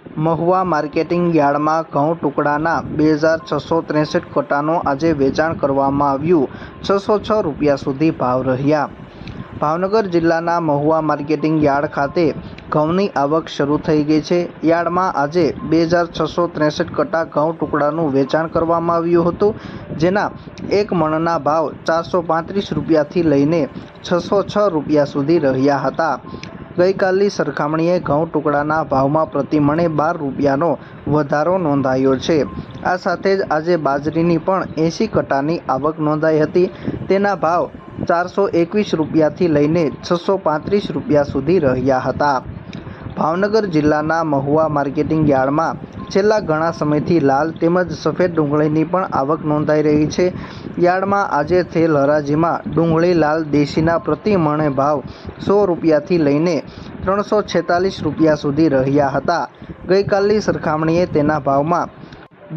Mahuva marketing યાર્ડમાં ઘઉં ટુકડાના 2663 કટ્ટાનો આજે વેચાણ કરવામાં આવ્યું। 606 રૂપિયા સુધી ભાવ રહ્યા। ભાવનગર જિલ્લાના મહુવા માર્કેટિંગ યાર્ડ ખાતે ઘઉંની આવક શરૂ થઈ ગઈ છે। યાર્ડમાં આજે 2663 કટ્ટા ઘઉં ટુકડાનું વેચાણ કરવામાં આવ્યું હતું, જેના એક મણના ભાવ 435 રૂપિયાથી લઈને 606 રૂપિયા સુધી રહ્યા હતા। ગઈકાલની સરખામણીએ ઘઉં ટુકડાના ભાવમાં પ્રતિ મણે 12 રૂપિયાનો વધારો નોંધાયો છે। આ સાથે જ આજે બાજરીની પણ 80 કટ્ટાની આવક નોંધાઈ હતી। તેના ભાવ 421 રૂપિયાથી લઈને 635 રૂપિયા સુધી રહ્યા હતા। ભાવનગર જિલ્લાના મહુવા માર્કેટિંગ યાર્ડમાં છેલ્લા ઘણા સમયથી લાલ તેમજ સફેદ ડુંગળીની પણ આવક નોંધાઈ રહી છે। યાર્ડમાં આજે થયેલ હરાજીમાં ડુંગળી લાલ દેશીના પ્રતિ મણે ભાવ 100 રૂપિયાથી લઈને 346 રૂપિયા સુધી રહ્યા હતા। ગઈકાલની સરખામણીએ તેના ભાવમાં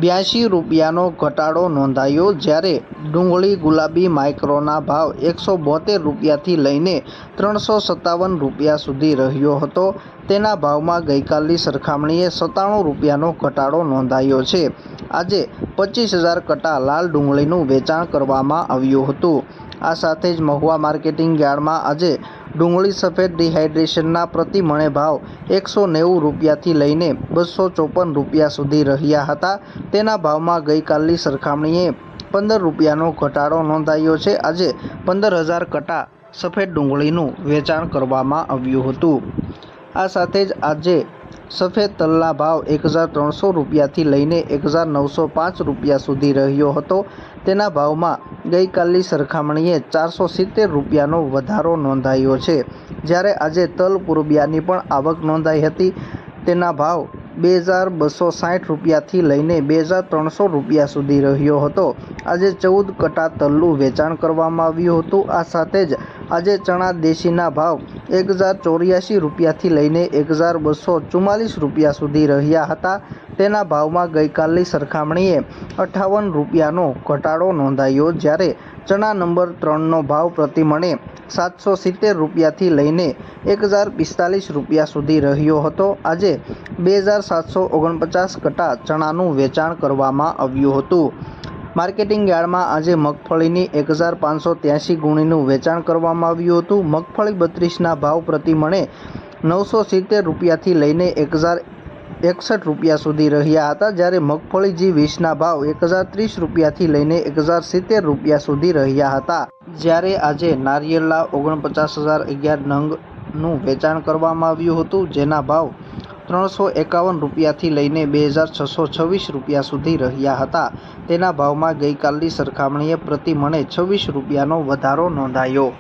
82 રૂપિયાનો ઘટાડો નોંધાયો, જ્યારે ડુંગળી ગુલાબી માઇક્રોના ભાવ 172 રૂપિયાથી લઈને 357 રૂપિયા સુધી રહ્યો હતો। તેના ભાવમાં ગઈકાલની સરખામણીએ 97 રૂપિયાનો ઘટાડો નોંધાયો છે। આજે 25,000 કટ્ટા લાલ ડુંગળીનું વેચાણ કરવામાં આવ્યું હતું। આ સાથે જ મહુવા માર્કેટિંગ યાર્ડમાં આજે ડુંગળી સફેદ ડિહાઇડ્રેશનના પ્રતિ મણે ભાવ 190 રૂપિયાથી લઈને 254 રૂપિયા સુધી રહ્યા હતા। તેના ભાવમાં ગઈકાલની સરખામણીએ 15 રૂપિયાનો ઘટાડો નોંધાયો છે। આજે 15,000 કટ્ટા સફેદ ડુંગળીનું વેચાણ કરવામાં આવ્યું હતું। આ સાથે જ આજે સફેદ તલના ભાવ 1,300 રૂપિયાથી લઈને 1,905 રૂપિયા સુધી રહ્યો હતો। તેના ભાવમાં ગઈકાલની સરખામણીએ 470 રૂપિયાનો વધારો નોંધાયો છે, જ્યારે આજે તલ પૂરબિયાની પણ આવક નોંધાઈ હતી। તેના ભાવ 2,260 રૂપિયાથી લઈને 2,300 રૂપિયા સુધી રહ્યો હતો। આજે 14 કટ્ટા તલનું વેચાણ કરવામાં આવ્યું હતું। આ સાથે જ આજે ચણા દેશીના ભાવ 1,084 રૂપિયાથી લઈને 1,244 રૂપિયા સુધી રહ્યા હતા। તેના ભાવમાં ગઈકાલની સરખામણીએ 58 રૂપિયાનો ઘટાડો નોંધાયો, જ્યારે ચણા નંબર 3નો ભાવ પ્રતિ મણે 770 રૂપિયાથી લઈને 1,045 રૂપિયા સુધી રહ્યો હતો। આજે 2,749 કટ્ટા ચણાનું વેચાણ કરવામાં આવ્યું હતું। માર્કેટિંગ યાર્ડમાં આજે મગફળીની 1,583 ગુણીનું વેચાણ કરવામાં આવ્યું હતું। મગફળી 32ના ભાવ પ્રતિ મણે 970 રૂપિયાથી લઈને 1,061 રૂપિયા સુધી રહ્યા હતા, જ્યારે મગફળી G20ના ભાવ 1,030 રૂપિયાથી લઈને 1,070 રૂપિયા સુધી રહ્યા હતા। જ્યારે આજે નારિયેળના 49,011 નંગનું વેચાણ કરવામાં આવ્યું હતું, જેના ભાવ 351 રૂપિયાથી લઈને 2,626 રૂપિયા સુધી રહ્યા હતા। તેના ભાવમાં ગઈકાલની સરખામણીએ પ્રતિ મણે 26 રૂપિયાનો વધારો નોંધાયો।